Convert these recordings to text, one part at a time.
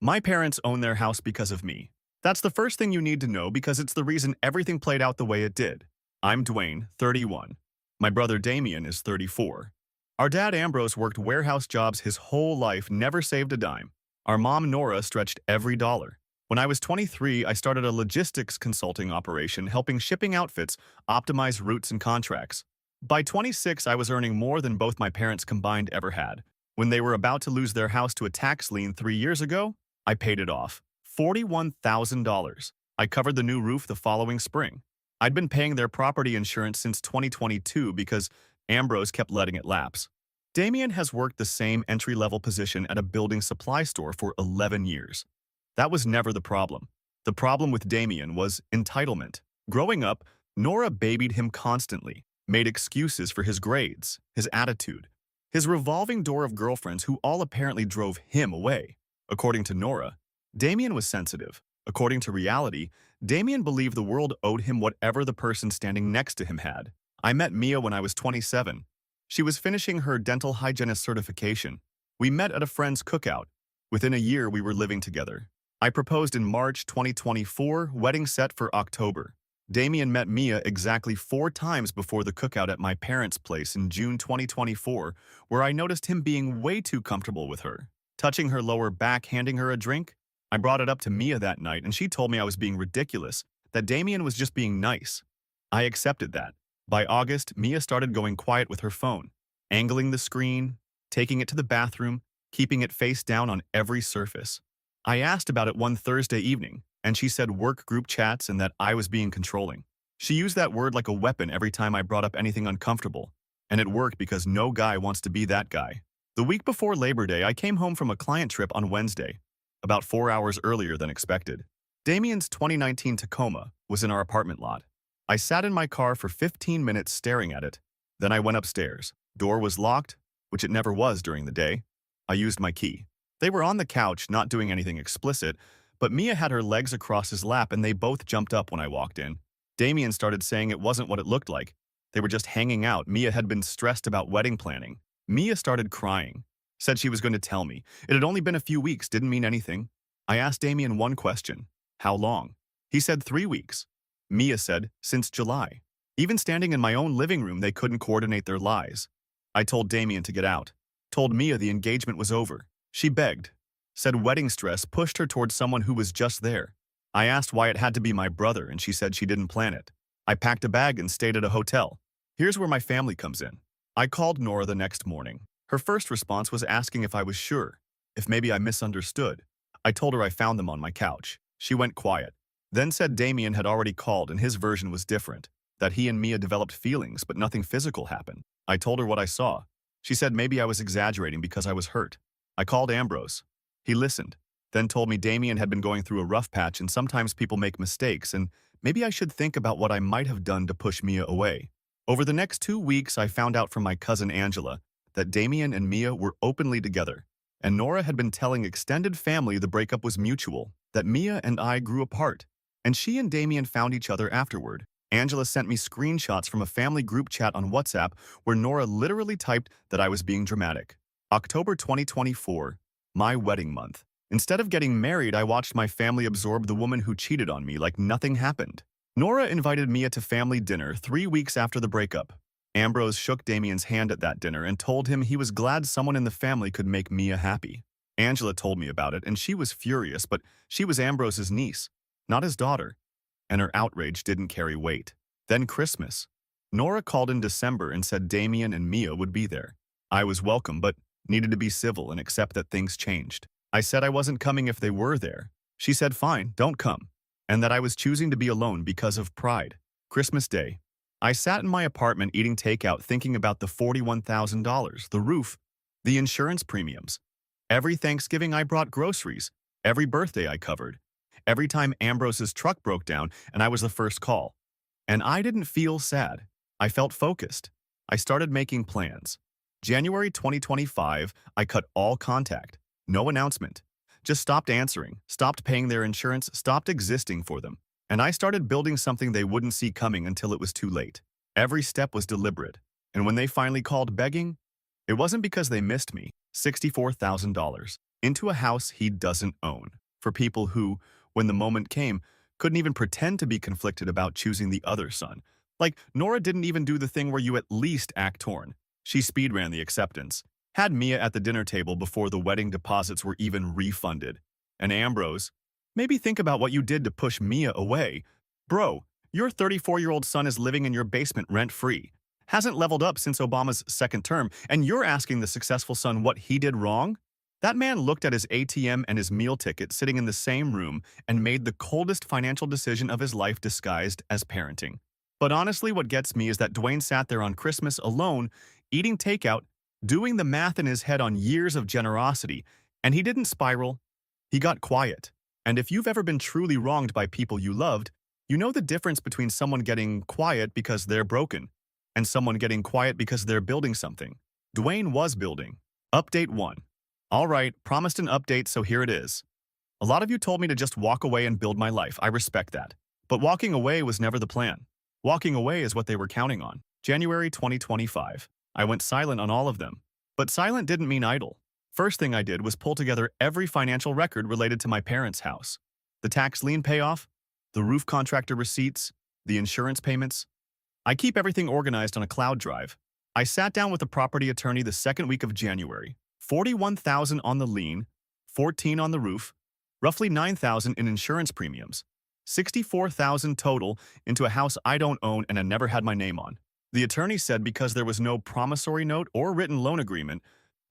My parents own their house because of me. That's the first thing you need to know because it's the reason everything played out the way it did. I'm Dwayne, 31. My brother Damien is 34. Our dad Ambrose worked warehouse jobs his whole life, never saved a dime. Our mom Nora stretched every dollar. When I was 23, I started a logistics consulting operation helping shipping outfits optimize routes and contracts. By 26, I was earning more than both my parents combined ever had. When they were about to lose their house to a tax lien 3 years ago, I paid it off. $41,000. I covered the new roof the following spring. I'd been paying their property insurance since 2022 because Ambrose kept letting it lapse. Damien has worked the same entry-level position at a building supply store for 11 years. That was never the problem. The problem with Damien was entitlement. Growing up, Nora babied him constantly, made excuses for his grades, his attitude, his revolving door of girlfriends who all apparently drove him away. According to Nora, Damien was sensitive. According to reality, Damien believed the world owed him whatever the person standing next to him had. I met Mia when I was 27. She was finishing her dental hygienist certification. We met at a friend's cookout. Within a year, we were living together. I proposed in March 2024, wedding set for October. Damien met Mia exactly 4 times before the cookout at my parents' place in June 2024, where I noticed him being way too comfortable with her. Touching her lower back, handing her a drink. I brought it up to Mia that night and she told me I was being ridiculous, that Damien was just being nice. I accepted that. By August, Mia started going quiet with her phone, angling the screen, taking it to the bathroom, keeping it face down on every surface. I asked about it one Thursday evening, and she said work group chats and that I was being controlling. She used that word like a weapon every time I brought up anything uncomfortable, and it worked because no guy wants to be that guy. The week before Labor Day, I came home from a client trip on Wednesday, about 4 hours earlier than expected. Damien's 2019 Tacoma was in our apartment lot. I sat in my car for 15 minutes staring at it. Then I went upstairs. Door was locked, which it never was during the day. I used my key. They were on the couch, not doing anything explicit, but Mia had her legs across his lap and they both jumped up when I walked in. Damien started saying it wasn't what it looked like. They were just hanging out. Mia had been stressed about wedding planning. Mia started crying. Said she was going to tell me. It had only been a few weeks, didn't mean anything. I asked Damien one question. How long? He said 3 weeks. Mia said, since July. Even standing in my own living room, they couldn't coordinate their lies. I told Damien to get out. Told Mia the engagement was over. She begged. Said wedding stress pushed her towards someone who was just there. I asked why it had to be my brother and she said she didn't plan it. I packed a bag and stayed at a hotel. Here's where my family comes in. I called Nora the next morning. Her first response was asking if I was sure, if maybe I misunderstood. I told her I found them on my couch. She went quiet, then said Damien had already called and his version was different, that he and Mia developed feelings but nothing physical happened. I told her what I saw. She said maybe I was exaggerating because I was hurt. I called Ambrose. He listened, then told me Damien had been going through a rough patch and sometimes people make mistakes and maybe I should think about what I might have done to push Mia away. Over the next 2 weeks, I found out from my cousin Angela that Damien and Mia were openly together, and Nora had been telling extended family the breakup was mutual, that Mia and I grew apart, and she and Damien found each other afterward. Angela sent me screenshots from a family group chat on WhatsApp where Nora literally typed that I was being dramatic. October 2024, my wedding month. Instead of getting married, I watched my family absorb the woman who cheated on me like nothing happened. Nora invited Mia to family dinner 3 weeks after the breakup. Ambrose shook Damien's hand at that dinner and told him he was glad someone in the family could make Mia happy. Angela told me about it and she was furious, but she was Ambrose's niece, not his daughter, and her outrage didn't carry weight. Then Christmas. Nora called in December and said Damien and Mia would be there. I was welcome, but needed to be civil and accept that things changed. I said I wasn't coming if they were there. She said fine, don't come, and that I was choosing to be alone because of pride. Christmas Day. I sat in my apartment eating takeout thinking about the $41,000, the roof, the insurance premiums. Every Thanksgiving I brought groceries, every birthday I covered, every time Ambrose's truck broke down and I was the first call. And I didn't feel sad. I felt focused. I started making plans. January 2025, I cut all contact. No announcement. Just stopped answering, stopped paying their insurance, stopped existing for them. And I started building something they wouldn't see coming until it was too late. Every step was deliberate. And when they finally called begging, it wasn't because they missed me. $64,000. into a house he doesn't own. For people who, when the moment came, couldn't even pretend to be conflicted about choosing the other son. Like, Nora didn't even do the thing where you at least act torn. She speedran the acceptance, had Mia at the dinner table before the wedding deposits were even refunded. And Ambrose, maybe think about what you did to push Mia away. Bro, your 34-year-old son is living in your basement rent-free, hasn't leveled up since Obama's second term, and you're asking the successful son what he did wrong? That man looked at his ATM and his meal ticket sitting in the same room and made the coldest financial decision of his life disguised as parenting. But honestly, what gets me is that Dwayne sat there on Christmas alone, eating takeout, doing the math in his head on years of generosity, and he didn't spiral. He got quiet. And if you've ever been truly wronged by people you loved, you know the difference between someone getting quiet because they're broken and someone getting quiet because they're building something. Dwayne was building. Update 1. All right, promised an update, so here it is. A lot of you told me to just walk away and build my life. I respect that. But walking away was never the plan. Walking away is what they were counting on. January 2025. I went silent on all of them. But silent didn't mean idle. First thing I did was pull together every financial record related to my parents' house. The tax lien payoff, the roof contractor receipts, the insurance payments. I keep everything organized on a cloud drive. I sat down with the property attorney the second week of January. $41,000 on the lien, $14,000 on the roof, roughly $9,000 in insurance premiums, $64,000 total into a house I don't own and I never had my name on. The attorney said because there was no promissory note or written loan agreement,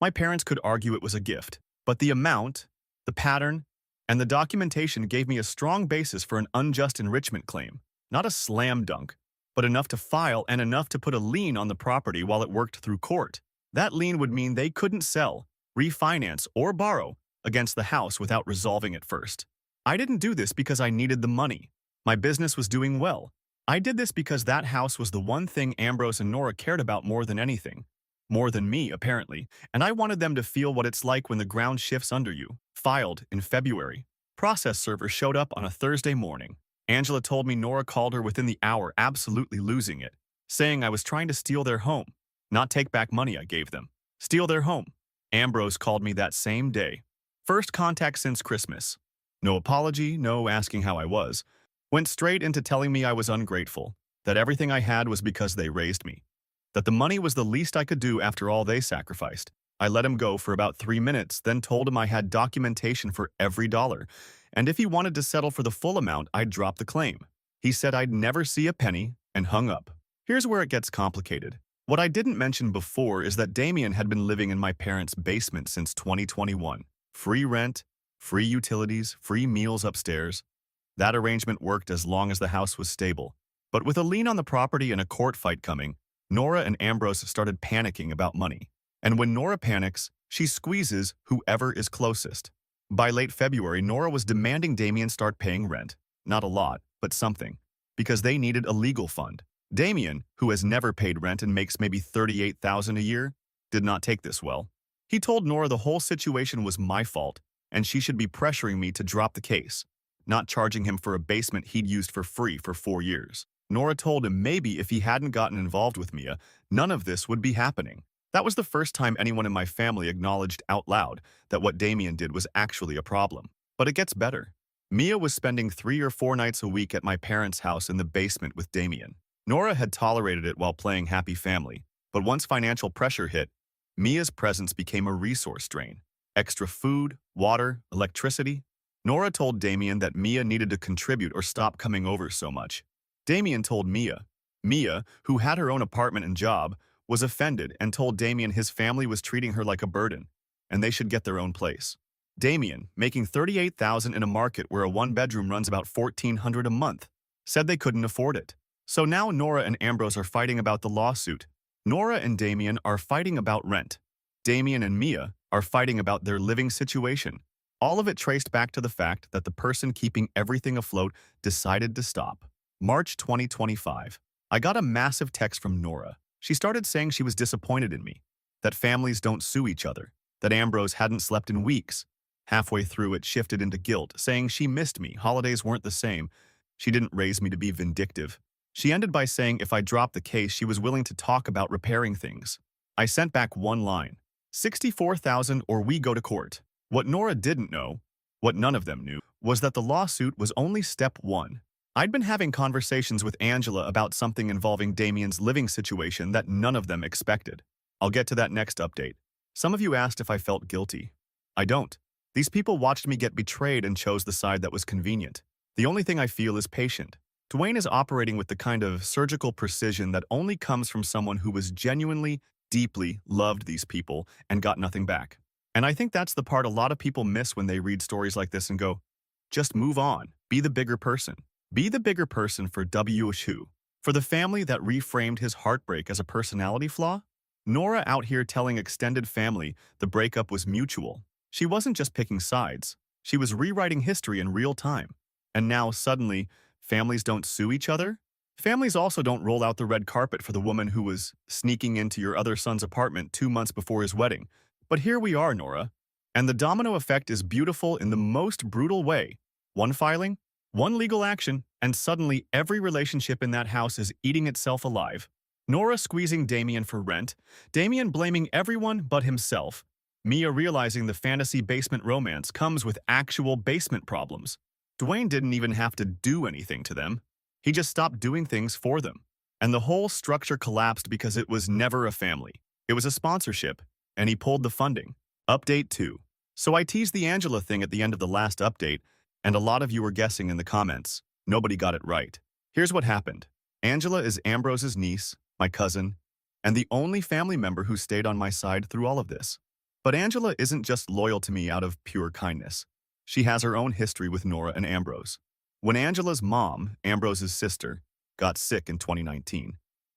my parents could argue it was a gift. But the amount, the pattern, and the documentation gave me a strong basis for an unjust enrichment claim. Not a slam dunk, but enough to file and enough to put a lien on the property while it worked through court. That lien would mean they couldn't sell, refinance, or borrow against the house without resolving it first. I didn't do this because I needed the money. My business was doing well. I did this because that house was the one thing Ambrose and Nora cared about more than anything. More than me, apparently, and I wanted them to feel what it's like when the ground shifts under you. Filed in February. Process server showed up on a Thursday morning. Angela told me Nora called her within the hour, absolutely losing it, saying I was trying to steal their home, not take back money I gave them. Steal their home. Ambrose called me that same day. First contact since Christmas. No apology, no asking how I was. Went straight into telling me I was ungrateful, that everything I had was because they raised me, that the money was the least I could do after all they sacrificed. I let him go for about 3 minutes, then told him I had documentation for every dollar, and if he wanted to settle for the full amount, I'd drop the claim. He said I'd never see a penny, and hung up. Here's where it gets complicated. What I didn't mention before is that Damien had been living in my parents' basement since 2021. Free rent, free utilities, free meals upstairs. That arrangement worked as long as the house was stable. But with a lien on the property and a court fight coming, Nora and Ambrose started panicking about money. And when Nora panics, she squeezes whoever is closest. By late February, Nora was demanding Damien start paying rent. Not a lot, but something. Because they needed a legal fund. Damien, who has never paid rent and makes maybe $38,000 a year, did not take this well. He told Nora the whole situation was my fault, and she should be pressuring me to drop the case, not charging him for a basement he'd used for free for 4 years. Nora told him maybe if he hadn't gotten involved with Mia, none of this would be happening. That was the first time anyone in my family acknowledged out loud that what Damien did was actually a problem. But it gets better. Mia was spending 3 or 4 nights a week at my parents' house in the basement with Damien. Nora had tolerated it while playing happy family, but once financial pressure hit, Mia's presence became a resource drain. Extra food, water, electricity. Nora told Damien that Mia needed to contribute or stop coming over so much. Damien told Mia. Mia, who had her own apartment and job, was offended and told Damien his family was treating her like a burden, and they should get their own place. Damien, making $38,000 in a market where a 1-bedroom runs about $1,400 a month, said they couldn't afford it. So now Nora and Ambrose are fighting about the lawsuit. Nora and Damien are fighting about rent. Damien and Mia are fighting about their living situation. All of it traced back to the fact that the person keeping everything afloat decided to stop. March 2025. I got a massive text from Nora. She started saying she was disappointed in me, that families don't sue each other, that Ambrose hadn't slept in weeks. Halfway through, it shifted into guilt, saying she missed me, holidays weren't the same. She didn't raise me to be vindictive. She ended by saying if I dropped the case, she was willing to talk about repairing things. I sent back one line, $64,000 or we go to court. What Nora didn't know, what none of them knew, was that the lawsuit was only step one. I'd been having conversations with Angela about something involving Damien's living situation that none of them expected. I'll get to that next update. Some of you asked if I felt guilty. I don't. These people watched me get betrayed and chose the side that was convenient. The only thing I feel is patient. Dwayne is operating with the kind of surgical precision that only comes from someone who was genuinely, deeply loved these people and got nothing back. And I think that's the part a lot of people miss when they read stories like this and go, just move on, be the bigger person. Be the bigger person for W.H.U. For the family that reframed his heartbreak as a personality flaw? Nora out here telling extended family the breakup was mutual. She wasn't just picking sides. She was rewriting history in real time. And now, suddenly, families don't sue each other? Families also don't roll out the red carpet for the woman who was sneaking into your other son's apartment 2 months before his wedding. But here we are, Nora. And the domino effect is beautiful in the most brutal way. One filing, one legal action, and suddenly every relationship in that house is eating itself alive. Nora squeezing Damien for rent, Damien blaming everyone but himself, Mia realizing the fantasy basement romance comes with actual basement problems. Dwayne didn't even have to do anything to them. He just stopped doing things for them. And the whole structure collapsed because it was never a family. It was a sponsorship, and he pulled the funding. Update 2. So I teased the Angela thing at the end of the last update, and a lot of you were guessing in the comments. Nobody got it right. Here's what happened. Angela is Ambrose's niece, my cousin, and the only family member who stayed on my side through all of this. But Angela isn't just loyal to me out of pure kindness. She has her own history with Nora and Ambrose. When Angela's mom, Ambrose's sister, got sick in 2019,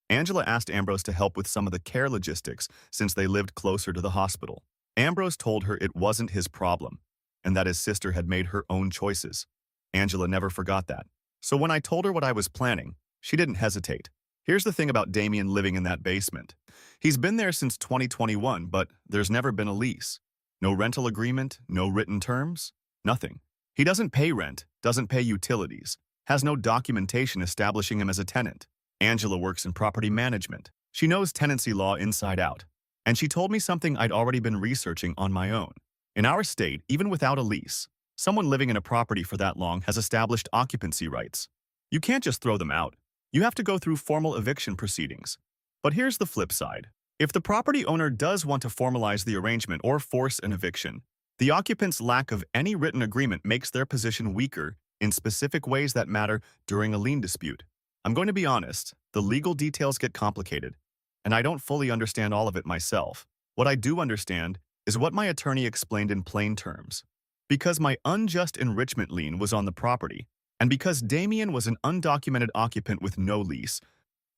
Angela asked Ambrose to help with some of the care logistics since they lived closer to the hospital. Ambrose told her it wasn't his problem, and that his sister had made her own choices. Angela never forgot that. So when I told her what I was planning, she didn't hesitate. Here's the thing about Damien living in that basement. He's been there since 2021, but there's never been a lease. No rental agreement, no written terms, nothing. He doesn't pay rent, doesn't pay utilities, has no documentation establishing him as a tenant. Angela works in property management. She knows tenancy law inside out. And she told me something I'd already been researching on my own. In our state, even without a lease, someone living in a property for that long has established occupancy rights. You can't just throw them out. You have to go through formal eviction proceedings. But here's the flip side. If the property owner does want to formalize the arrangement or force an eviction, the occupant's lack of any written agreement makes their position weaker in specific ways that matter during a lien dispute. I'm going to be honest, the legal details get complicated, and I don't fully understand all of it myself. What I do understand is what my attorney explained in plain terms. Because my unjust enrichment lien was on the property, and because Damien was an undocumented occupant with no lease,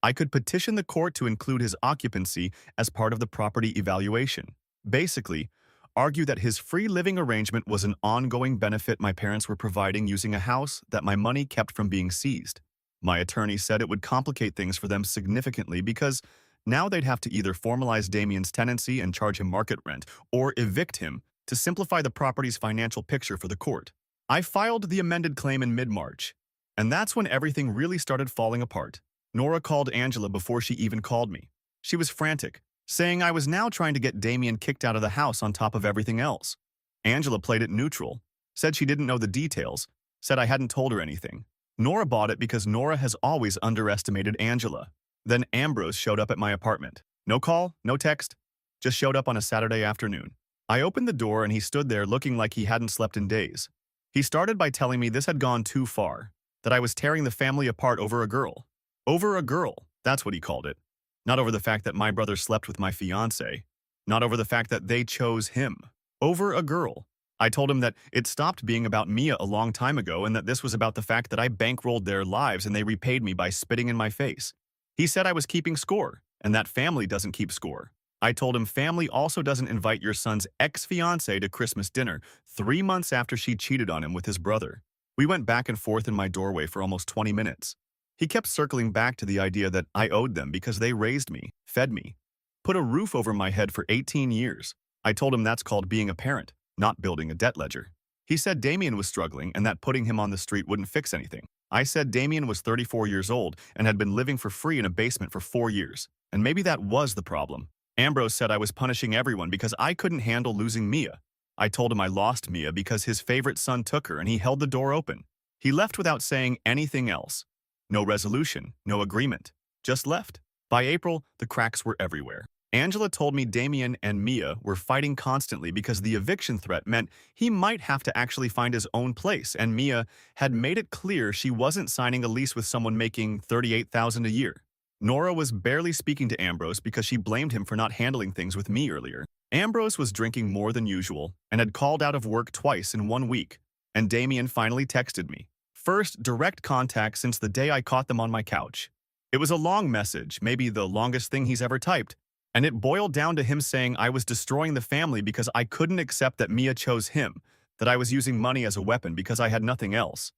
I could petition the court to include his occupancy as part of the property evaluation. Basically, argue that his free living arrangement was an ongoing benefit my parents were providing using a house that my money kept from being seized. My attorney said it would complicate things for them significantly because now they'd have to either formalize Damien's tenancy and charge him market rent or evict him to simplify the property's financial picture for the court. I filed the amended claim in mid-March, and that's when everything really started falling apart. Nora called Angela before she even called me. She was frantic, saying I was now trying to get Damien kicked out of the house on top of everything else. Angela played it neutral, said she didn't know the details, said I hadn't told her anything. Nora bought it because Nora has always underestimated Angela. Then Ambrose showed up at my apartment. No call, no text, just showed up on a Saturday afternoon. I opened the door and he stood there looking like he hadn't slept in days. He started by telling me this had gone too far, that I was tearing the family apart over a girl. Over a girl, that's what he called it. Not over the fact that my brother slept with my fiancée. Not over the fact that they chose him. Over a girl. I told him that it stopped being about Mia a long time ago and that this was about the fact that I bankrolled their lives and they repaid me by spitting in my face. He said I was keeping score, and that family doesn't keep score. I told him family also doesn't invite your son's ex-fiancée to Christmas dinner 3 months after she cheated on him with his brother. We went back and forth in my doorway for almost 20 minutes. He kept circling back to the idea that I owed them because they raised me, fed me, put a roof over my head for 18 years. I told him that's called being a parent, not building a debt ledger. He said Damien was struggling and that putting him on the street wouldn't fix anything. I said Damien was 34 years old and had been living for free in a basement for 4 years, and maybe that was the problem. Ambrose said I was punishing everyone because I couldn't handle losing Mia. I told him I lost Mia because his favorite son took her and he held the door open. He left without saying anything else. No resolution, no agreement. Just left. By April, the cracks were everywhere. Angela told me Damien and Mia were fighting constantly because the eviction threat meant he might have to actually find his own place, and Mia had made it clear she wasn't signing a lease with someone making $38,000 a year. Nora was barely speaking to Ambrose because she blamed him for not handling things with me earlier. Ambrose was drinking more than usual and had called out of work twice in 1 week, and Damien finally texted me. First direct contact since the day I caught them on my couch. It was a long message, maybe the longest thing he's ever typed, and it boiled down to him saying I was destroying the family because I couldn't accept that Mia chose him, that I was using money as a weapon because I had nothing else,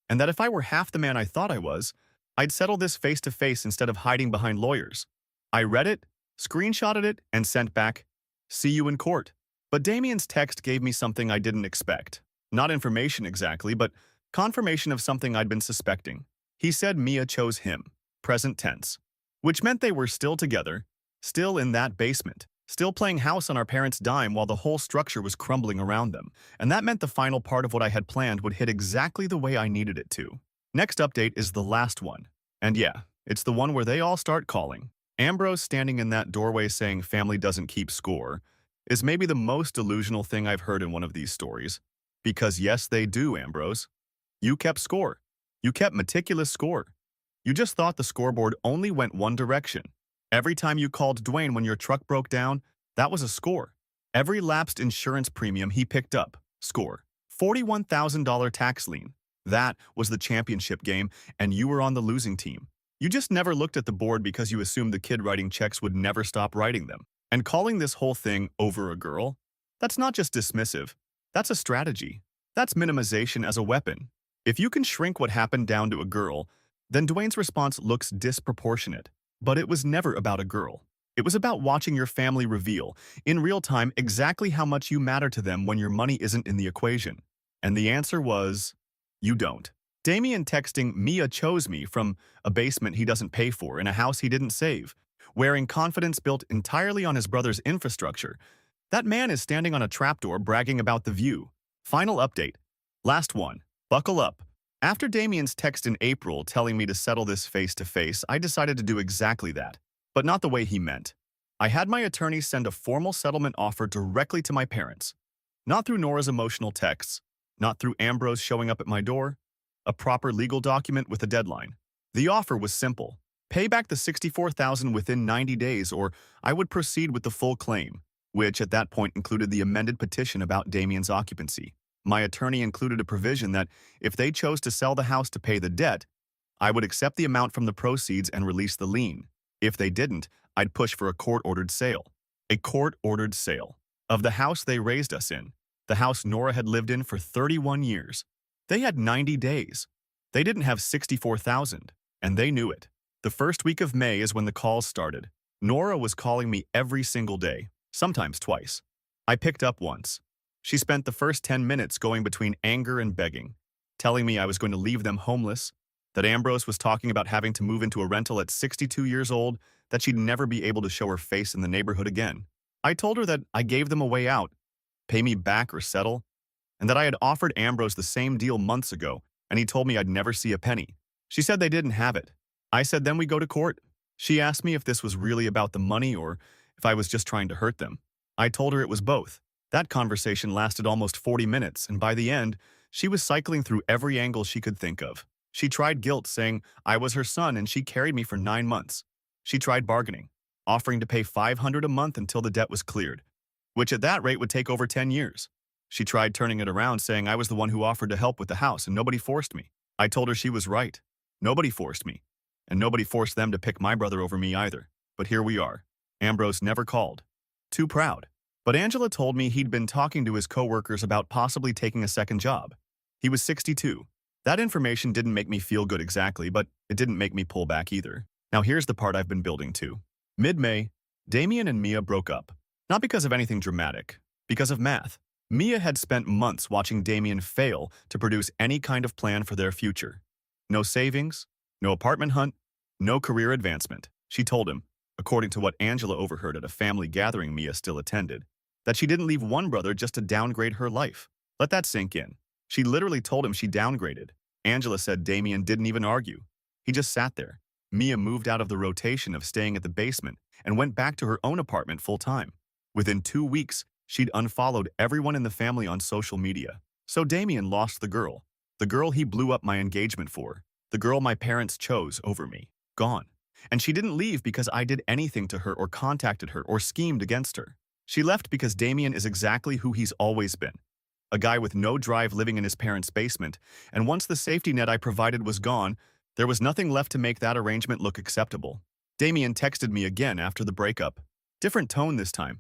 and that if I were half the man I thought I was, I'd settle this face to face instead of hiding behind lawyers. I read it, screenshotted it, and sent back, "See you in court." But Damien's text gave me something I didn't expect. Not information exactly, but confirmation of something I'd been suspecting. He said Mia chose him, present tense, which meant they were still together, still in that basement, still playing house on our parents' dime while the whole structure was crumbling around them. And that meant the final part of what I had planned would hit exactly the way I needed it to. Next update is the last one. And yeah, it's the one where they all start calling. Ambrose standing in that doorway saying family doesn't keep score is maybe the most delusional thing I've heard in one of these stories. Because yes, they do, Ambrose. You kept score. You kept meticulous score. You just thought the scoreboard only went one direction. Every time you called Dwayne when your truck broke down, that was a score. Every lapsed insurance premium he picked up, score. $41,000 tax lien. That was the championship game, and you were on the losing team. You just never looked at the board because you assumed the kid writing checks would never stop writing them. And calling this whole thing over a girl? That's not just dismissive. That's a strategy. That's minimization as a weapon. If you can shrink what happened down to a girl, then Dwayne's response looks disproportionate. But it was never about a girl. It was about watching your family reveal, in real time, exactly how much you matter to them when your money isn't in the equation. And the answer was, you don't. Damien texting Mia chose me from a basement he doesn't pay for in a house he didn't save, wearing confidence built entirely on his brother's infrastructure. That man is standing on a trapdoor bragging about the view. Final update. Last one. Buckle up. After Damien's text in April telling me to settle this face-to-face, I decided to do exactly that, but not the way he meant. I had my attorney send a formal settlement offer directly to my parents. Not through Nora's emotional texts, not through Ambrose showing up at my door. A proper legal document with a deadline. The offer was simple. Pay back the $64,000 within 90 days or I would proceed with the full claim, which at that point included the amended petition about Damien's occupancy. My attorney included a provision that if they chose to sell the house to pay the debt, I would accept the amount from the proceeds and release the lien. If they didn't, I'd push for a court-ordered sale. A court-ordered sale of the house they raised us in, the house Nora had lived in for 31 years. They had 90 days. They didn't have $64,000, and they knew it. The first week of May is when the calls started. Nora was calling me every single day, sometimes twice. I picked up once. She spent the first 10 minutes going between anger and begging, telling me I was going to leave them homeless, that Ambrose was talking about having to move into a rental at 62 years old, that she'd never be able to show her face in the neighborhood again. I told her that I gave them a way out, pay me back or settle, and that I had offered Ambrose the same deal months ago, and he told me I'd never see a penny. She said they didn't have it. I said then we go to court. She asked me if this was really about the money or if I was just trying to hurt them. I told her it was both. That conversation lasted almost 40 minutes, and by the end, she was cycling through every angle she could think of. She tried guilt, saying I was her son and she carried me for 9 months. She tried bargaining, offering to pay $500 a month until the debt was cleared, which at that rate would take over 10 years. She tried turning it around, saying I was the one who offered to help with the house and nobody forced me. I told her she was right. Nobody forced me, and nobody forced them to pick my brother over me either. But here we are. Ambrose never called. Too proud. But Angela told me he'd been talking to his coworkers about possibly taking a second job. He was 62. That information didn't make me feel good exactly, but it didn't make me pull back either. Now here's the part I've been building to. Mid-May, Damien and Mia broke up. Not because of anything dramatic, because of math. Mia had spent months watching Damien fail to produce any kind of plan for their future. No savings, no apartment hunt, no career advancement, she told him, according to what Angela overheard at a family gathering Mia still attended. That she didn't leave one brother just to downgrade her life. Let that sink in. She literally told him she downgraded. Angela said Damien didn't even argue. He just sat there. Mia moved out of the rotation of staying at the basement and went back to her own apartment full-time. Within 2 weeks, she'd unfollowed everyone in the family on social media. So Damien lost the girl he blew up my engagement for, the girl my parents chose over me. Gone. And she didn't leave because I did anything to her or contacted her or schemed against her. She left because Damien is exactly who he's always been. A guy with no drive living in his parents' basement, and once the safety net I provided was gone, there was nothing left to make that arrangement look acceptable. Damien texted me again after the breakup. Different tone this time.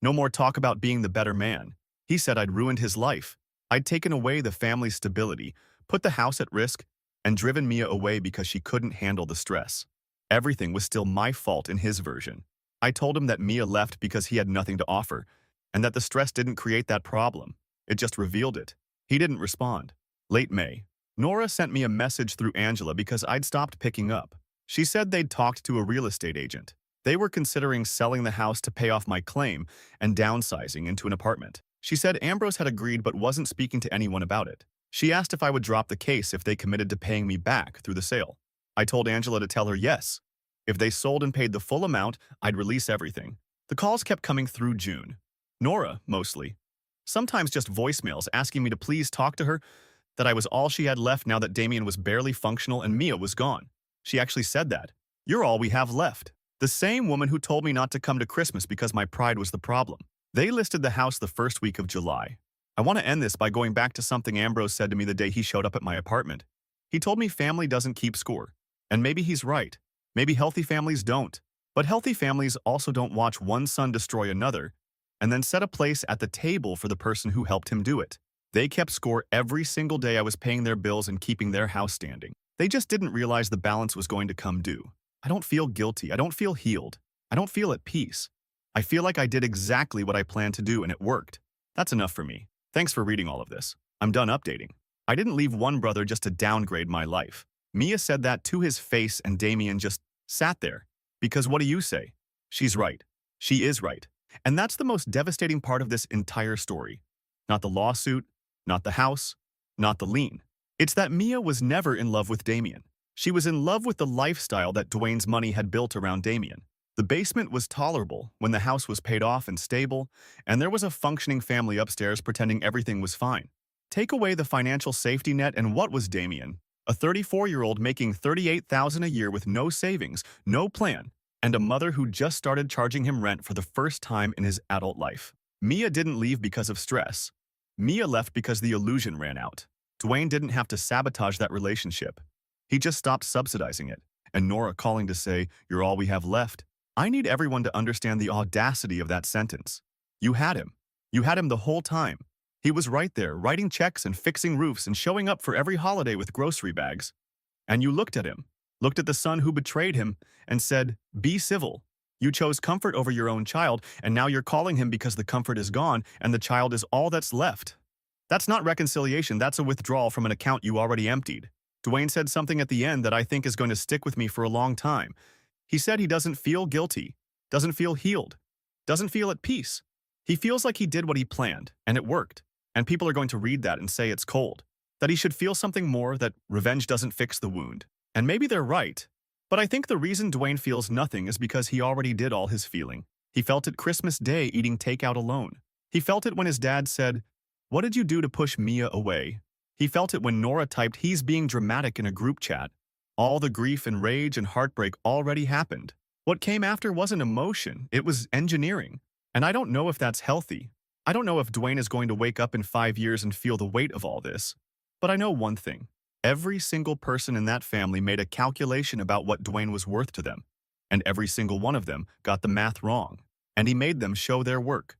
No more talk about being the better man. He said I'd ruined his life. I'd taken away the family's stability, put the house at risk, and driven Mia away because she couldn't handle the stress. Everything was still my fault in his version. I told him that Mia left because he had nothing to offer, and that the stress didn't create that problem. It just revealed it. He didn't respond. Late May, Nora sent me a message through Angela because I'd stopped picking up. She said they'd talked to a real estate agent. They were considering selling the house to pay off my claim and downsizing into an apartment. She said Ambrose had agreed but wasn't speaking to anyone about it. She asked if I would drop the case if they committed to paying me back through the sale. I told Angela to tell her yes. If they sold and paid the full amount, I'd release everything. The calls kept coming through June. Nora, mostly. Sometimes just voicemails asking me to please talk to her, that I was all she had left now that Damien was barely functional and Mia was gone. She actually said that. You're all we have left. The same woman who told me not to come to Christmas because my pride was the problem. They listed the house the first week of July. I want to end this by going back to something Ambrose said to me the day he showed up at my apartment. He told me family doesn't keep score. And maybe he's right. Maybe healthy families don't. But healthy families also don't watch one son destroy another and then set a place at the table for the person who helped him do it. They kept score every single day I was paying their bills and keeping their house standing. They just didn't realize the balance was going to come due. I don't feel guilty. I don't feel healed. I don't feel at peace. I feel like I did exactly what I planned to do and it worked. That's enough for me. Thanks for reading all of this. I'm done updating. I didn't leave one brother just to downgrade my life. Mia said that to his face and Damien just sat there. Because what do you say? She's right. She is right. And that's the most devastating part of this entire story. Not the lawsuit, not the house, not the lien. It's that Mia was never in love with Damien. She was in love with the lifestyle that Dwayne's money had built around Damien. The basement was tolerable when the house was paid off and stable, and there was a functioning family upstairs pretending everything was fine. Take away the financial safety net and what was Damien? A 34-year-old making $38,000 a year with no savings, no plan, and a mother who just started charging him rent for the first time in his adult life. Mia didn't leave because of stress. Mia left because the illusion ran out. Dwayne didn't have to sabotage that relationship. He just stopped subsidizing it. And Nora calling to say, "You're all we have left." I need everyone to understand the audacity of that sentence. You had him. You had him the whole time. He was right there, writing checks and fixing roofs and showing up for every holiday with grocery bags. And you looked at him, looked at the son who betrayed him, and said, "Be civil." You chose comfort over your own child, and now you're calling him because the comfort is gone and the child is all that's left. That's not reconciliation, that's a withdrawal from an account you already emptied. Dwayne said something at the end that I think is going to stick with me for a long time. He said he doesn't feel guilty, doesn't feel healed, doesn't feel at peace. He feels like he did what he planned, and it worked. And people are going to read that and say it's cold, that he should feel something more, that revenge doesn't fix the wound. And maybe they're right. But I think the reason Dwayne feels nothing is because he already did all his feeling. He felt it Christmas Day eating takeout alone. He felt it when his dad said, "What did you do to push Mia away?" He felt it when Nora typed, "He's being dramatic" in a group chat. All the grief and rage and heartbreak already happened. What came after wasn't emotion, it was engineering. And I don't know if that's healthy. I don't know if Dwayne is going to wake up in 5 years and feel the weight of all this. But I know one thing. Every single person in that family made a calculation about what Dwayne was worth to them. And every single one of them got the math wrong. And he made them show their work.